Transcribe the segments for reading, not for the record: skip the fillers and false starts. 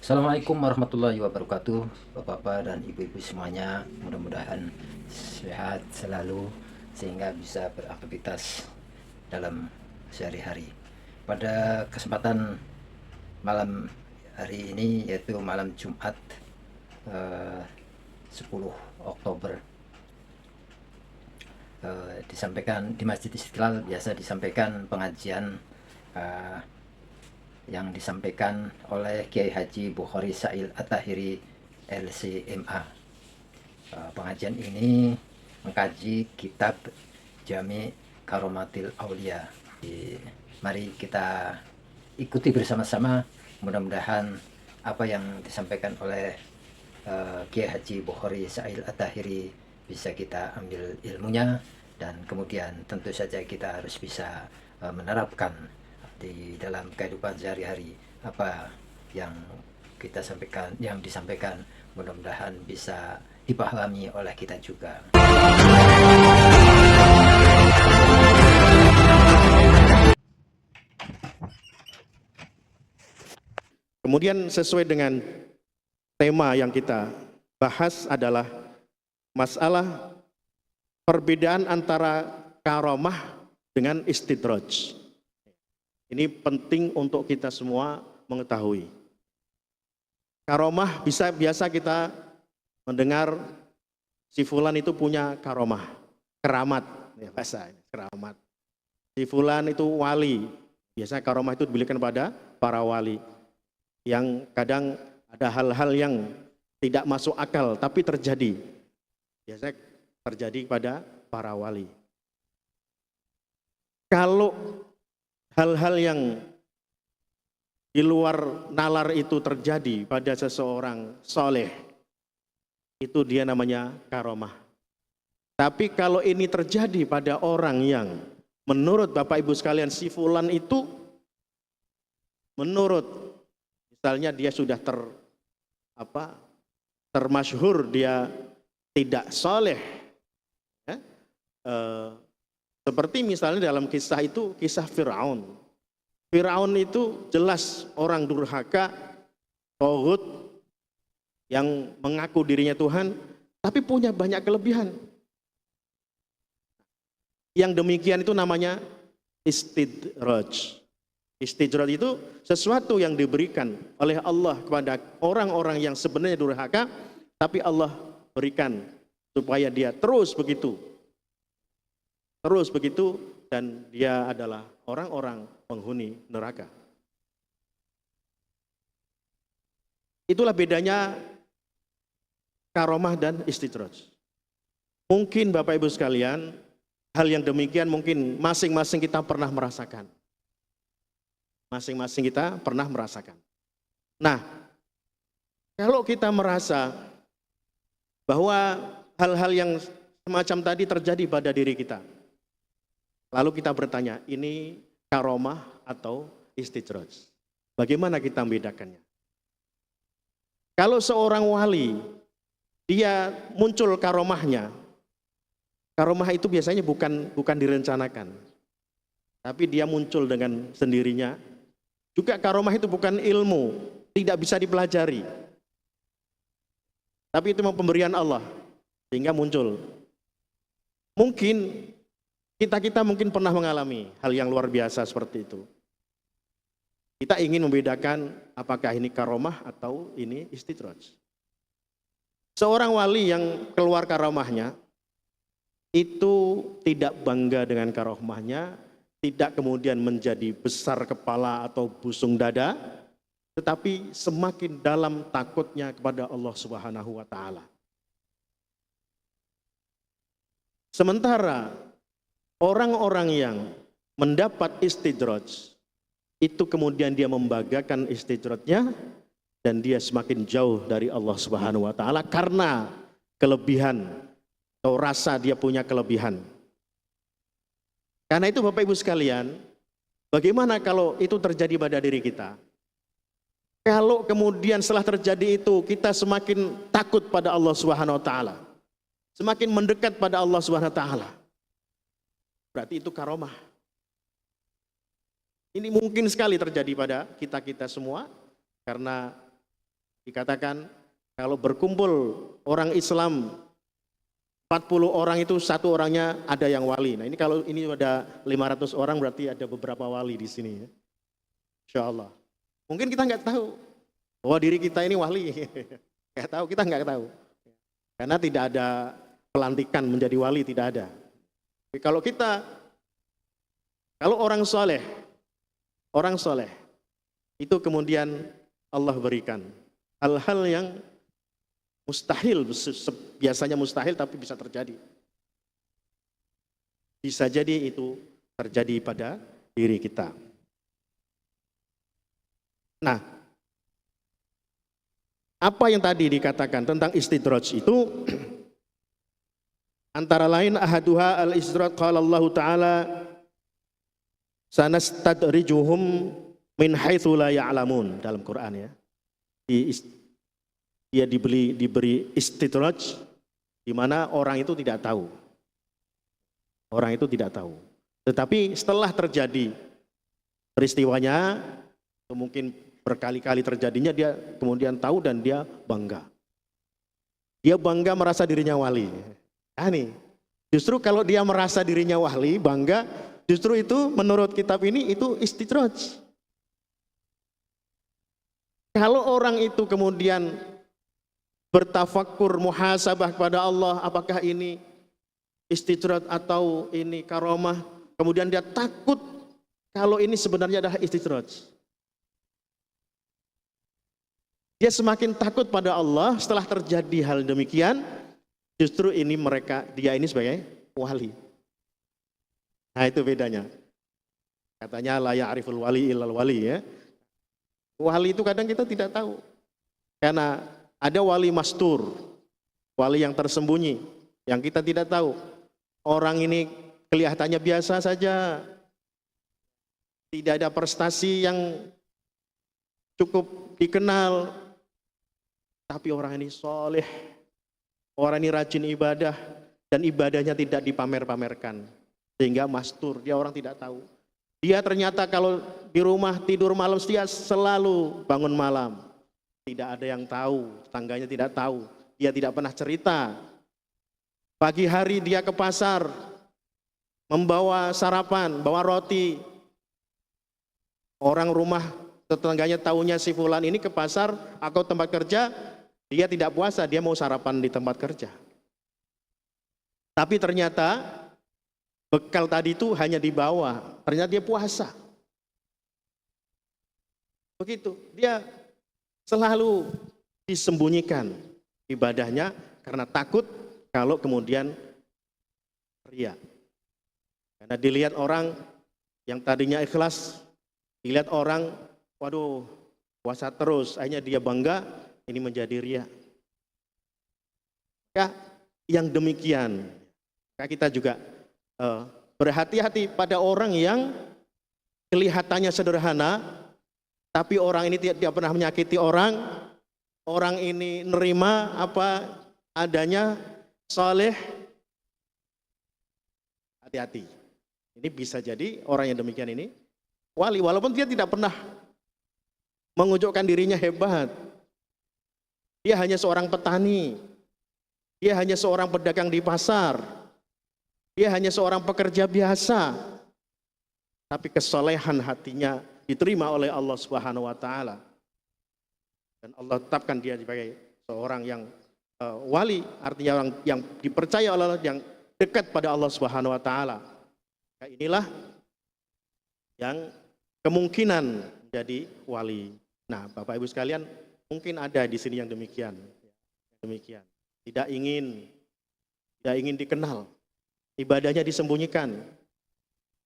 Assalamualaikum warahmatullahi wabarakatuh, bapak-bapak dan ibu-ibu semuanya. Mudah-mudahan sehat selalu sehingga bisa beraktivitas dalam sehari-hari. Pada kesempatan malam hari ini, yaitu malam Jumat, eh, 10 Oktober, disampaikan di Masjid Istiqlal. Biasa disampaikan pengajian eh, yang disampaikan oleh Kiai Haji Bukhari Sa'il At-Tahiri LCMA. Pengajian ini mengkaji kitab Jami Karomatil Aulia. Mari kita ikuti bersama-sama. Mudah-mudahan apa yang disampaikan oleh Kiai Haji Bukhari Sa'il At-Tahiri bisa kita ambil ilmunya, dan kemudian tentu saja kita harus bisa menerapkan di dalam kehidupan sehari-hari apa yang kita sampaikan, yang disampaikan. Mudah-mudahan bisa dipahami oleh kita juga. Kemudian sesuai dengan tema yang kita bahas adalah masalah perbedaan antara karomah dengan istidraj. Ini penting untuk kita semua mengetahui. Karomah biasa kita mendengar si fulan itu punya karomah, keramat, ya bahasa ini, keramat. Si fulan itu wali, biasanya karomah itu diberikan pada para wali. Yang kadang ada hal-hal yang tidak masuk akal tapi terjadi. Biasanya terjadi pada para wali. Kalau hal-hal yang di luar nalar itu terjadi pada seseorang soleh, itu dia namanya karomah. Tapi kalau ini terjadi pada orang yang menurut Bapak Ibu sekalian si fulan itu, menurut misalnya dia sudah termasyhur dia tidak soleh, ya? Seperti misalnya dalam kisah itu, kisah Fir'aun. Fir'aun itu jelas orang durhaka, tauhid, yang mengaku dirinya Tuhan, tapi punya banyak kelebihan. Yang demikian itu namanya istidraj. Istidraj itu sesuatu yang diberikan oleh Allah kepada orang-orang yang sebenarnya durhaka, tapi Allah berikan supaya dia terus begitu, dan dia adalah orang-orang penghuni neraka. Itulah bedanya karomah dan istidraj. Mungkin Bapak Ibu sekalian, hal yang demikian mungkin masing-masing kita pernah merasakan. Masing-masing kita pernah merasakan. Nah, kalau kita merasa bahwa hal-hal yang semacam tadi terjadi pada diri kita, lalu kita bertanya, ini karomah atau istidraj? Bagaimana kita membedakannya? Kalau seorang wali, dia muncul karomahnya, karomah itu biasanya bukan direncanakan, tapi dia muncul dengan sendirinya. Juga karomah itu bukan ilmu, tidak bisa dipelajari, tapi itu memang pemberian Allah sehingga muncul. Mungkin kita mungkin pernah mengalami hal yang luar biasa seperti itu. Kita ingin membedakan apakah ini karomah atau ini istidraj. Seorang wali yang keluar karomahnya itu tidak bangga dengan karomahnya, tidak kemudian menjadi besar kepala atau busung dada, tetapi semakin dalam takutnya kepada Allah Subhanahu wa taala. Sementara orang-orang yang mendapat istidraj itu kemudian dia membanggakan istidrajnya dan dia semakin jauh dari Allah Subhanahu wa taala karena kelebihan atau rasa dia punya kelebihan. Karena itu Bapak Ibu sekalian, bagaimana kalau itu terjadi pada diri kita? Kalau kemudian setelah terjadi itu kita semakin takut pada Allah Subhanahu wa taala, semakin mendekat pada Allah Subhanahu wa taala, berarti itu karomah. Ini mungkin sekali terjadi pada kita-kita semua karena Dikatakan kalau berkumpul orang Islam 40 orang itu satu orangnya ada yang wali. Nah ini kalau ini ada 500 orang berarti ada beberapa wali di sini ya. Insya Allah. Mungkin kita nggak tahu bahwa diri kita ini wali. Nggak tahu, kita nggak tahu. Karena tidak ada pelantikan menjadi wali, tidak ada. Tapi kalau orang soleh itu kemudian Allah berikan hal-hal yang mustahil, biasanya mustahil tapi bisa terjadi. Bisa jadi itu terjadi pada diri kita. Nah, apa yang tadi dikatakan tentang istidraj itu antara lain ahaduha al-istidraj qala Allah Ta'ala sanastadrijuhum min haitsu la ya'lamun dalam Quran ya. Dia diberi istidraj di mana orang itu tidak tahu. Orang itu tidak tahu. Tetapi setelah terjadi peristiwanya, mungkin berkali-kali terjadinya, dia kemudian tahu dan dia bangga. Dia bangga merasa dirinya wali. Nih, justru kalau dia merasa dirinya wali, bangga, justru itu menurut kitab ini itu istidraj. Kalau orang itu kemudian bertafakkur, muhasabah kepada Allah, apakah ini istidraj atau ini karomah, kemudian dia takut kalau ini sebenarnya adalah istidraj. Dia semakin takut pada Allah setelah terjadi hal demikian, justru ini dia ini sebagai wali. Nah itu bedanya. Katanya la ya'riful wali illal wali ya. Wali itu kadang kita tidak tahu. Karena ada wali mastur, wali yang tersembunyi, yang kita tidak tahu. Orang ini kelihatannya biasa saja, tidak ada prestasi yang cukup dikenal, tapi orang ini soleh, orang ini rajin ibadah, dan ibadahnya tidak dipamer-pamerkan, sehingga mastur, dia orang tidak tahu. Dia ternyata kalau di rumah tidur malam dia selalu bangun malam. Tidak ada yang tahu, tetangganya tidak tahu, dia tidak pernah cerita. Pagi hari dia ke pasar, membawa sarapan, bawa roti. Orang rumah tetangganya tahunya si fulan ini ke pasar atau tempat kerja, dia tidak puasa, dia mau sarapan di tempat kerja. Tapi ternyata bekal tadi itu hanya dibawa, ternyata dia puasa. Begitu, dia selalu disembunyikan ibadahnya karena takut kalau kemudian riya. Karena dilihat orang yang tadinya ikhlas, dilihat orang, waduh puasa terus, akhirnya dia bangga, ini menjadi riya. Ya, yang demikian, kita juga berhati-hati pada orang yang kelihatannya sederhana, tapi orang ini tidak pernah menyakiti orang ini nerima apa adanya, soleh. Hati-hati. Ini bisa jadi orang yang demikian ini wali, walaupun dia tidak pernah menunjukkan dirinya hebat. Dia hanya seorang petani, dia hanya seorang pedagang di pasar, dia hanya seorang pekerja biasa, tapi kesolehan hatinya diterima oleh Allah Subhanahu wa taala. Dan Allah tetapkan dia sebagai seorang yang wali, artinya orang yang dipercaya oleh Allah, yang dekat pada Allah Subhanahu wa taala. Nah, inilah yang kemungkinan menjadi wali. Nah, Bapak Ibu sekalian, mungkin ada di sini yang demikian. Demikian. Tidak ingin dikenal. Ibadahnya disembunyikan.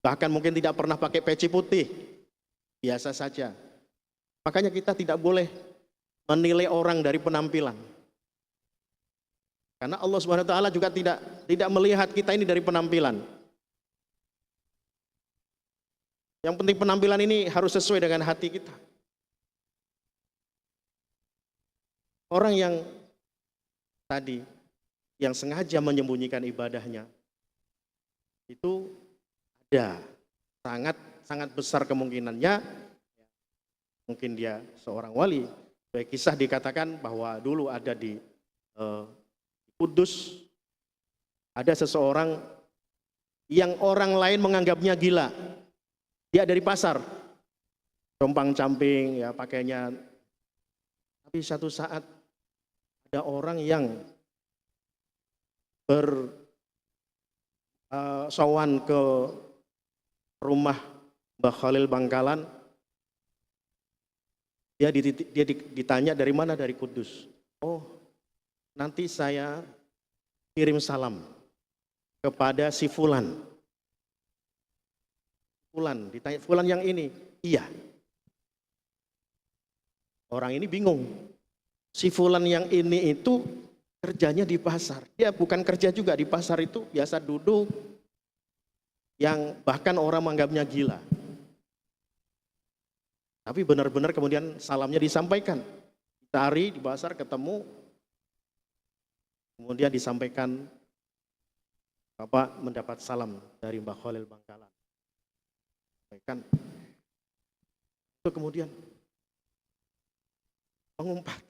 Bahkan mungkin tidak pernah pakai peci putih. Biasa saja. Makanya kita tidak boleh menilai orang dari penampilan. Karena Allah Subhanahu wa taala juga tidak melihat kita ini dari penampilan. Yang penting penampilan ini harus sesuai dengan hati kita. Orang yang tadi yang sengaja menyembunyikan ibadahnya itu ada sangat besar kemungkinannya mungkin dia seorang wali, Baik, kisah dikatakan bahwa dulu ada di Kudus, ada seseorang yang orang lain menganggapnya gila. Dia dari pasar, compang-camping, ya pakainya. Tapi satu saat ada orang yang bersowan ke rumah Mbah Khalil Bangkalan. Dia ditanya dari mana, dari Kudus. Oh, nanti saya kirim salam kepada si Fulan. Fulan, ditanya Fulan yang ini. Iya. Orang ini bingung. Si Fulan yang ini itu kerjanya di pasar. Dia bukan kerja juga di pasar, itu biasa duduk, yang bahkan orang menganggapnya gila. Tapi benar-benar kemudian salamnya disampaikan. Cari di pasar, ketemu, kemudian disampaikan, Bapak mendapat salam dari Mbah Khalil Bangkalan. Sampaikan. Itu kemudian mengumpat.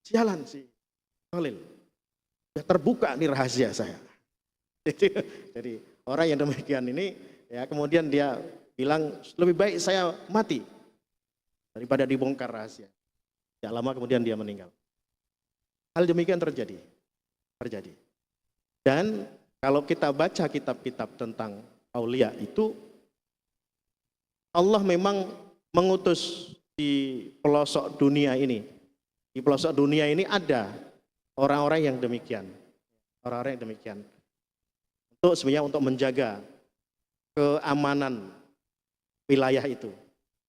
Sialan si Khalil. Sudah terbuka nih rahasia saya. Jadi orang yang demikian ini, ya kemudian dia bilang, lebih baik saya mati daripada dibongkar rahasia. Tidak lama kemudian dia meninggal. Hal demikian terjadi. Dan kalau kita baca kitab-kitab tentang aulia itu, Allah memang mengutus di pelosok dunia ini. Di pelosok dunia ini ada orang-orang yang demikian. Orang-orang yang demikian. Sebenarnya untuk menjaga keamanan wilayah itu.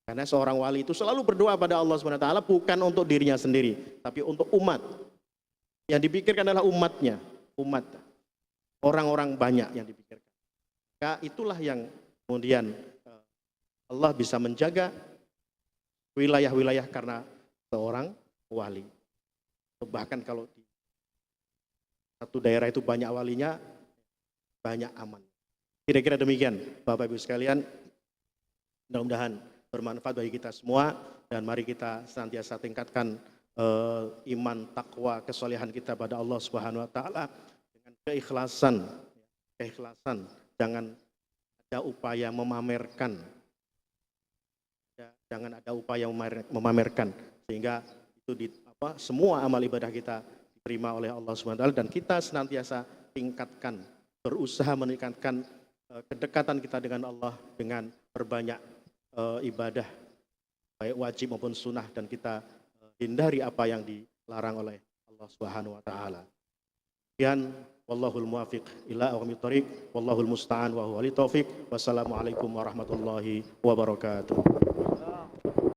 Karena seorang wali itu selalu berdoa pada Allah SWT bukan untuk dirinya sendiri, tapi untuk umat. Yang dipikirkan adalah umatnya, umat. Orang-orang banyak yang dipikirkan. Maka itulah yang kemudian Allah bisa menjaga wilayah-wilayah karena seorang wali. Bahkan kalau di satu daerah itu banyak walinya, banyak aman. Kira-kira demikian, Bapak Ibu sekalian. Mudah-mudahan bermanfaat bagi kita semua, dan mari kita senantiasa tingkatkan iman, takwa, kesolehan kita pada Allah Subhanahu wa taala dengan keikhlasan. Jangan ada upaya memamerkan. Jangan ada upaya memamerkan, sehingga itu semua amal ibadah kita diterima oleh Allah Subhanahu wa taala, dan kita senantiasa tingkatkan, berusaha meningkatkan kedekatan kita dengan Allah dengan berbanyak ibadah baik wajib maupun sunnah, dan kita hindari apa yang dilarang oleh Allah Subhanahu wa taala. Sekian, wallahul muwaffiq ila aqwamit thoriq, wallahul musta'an wa huwa li taufiq. Wassalamualaikum warahmatullahi wabarakatuh.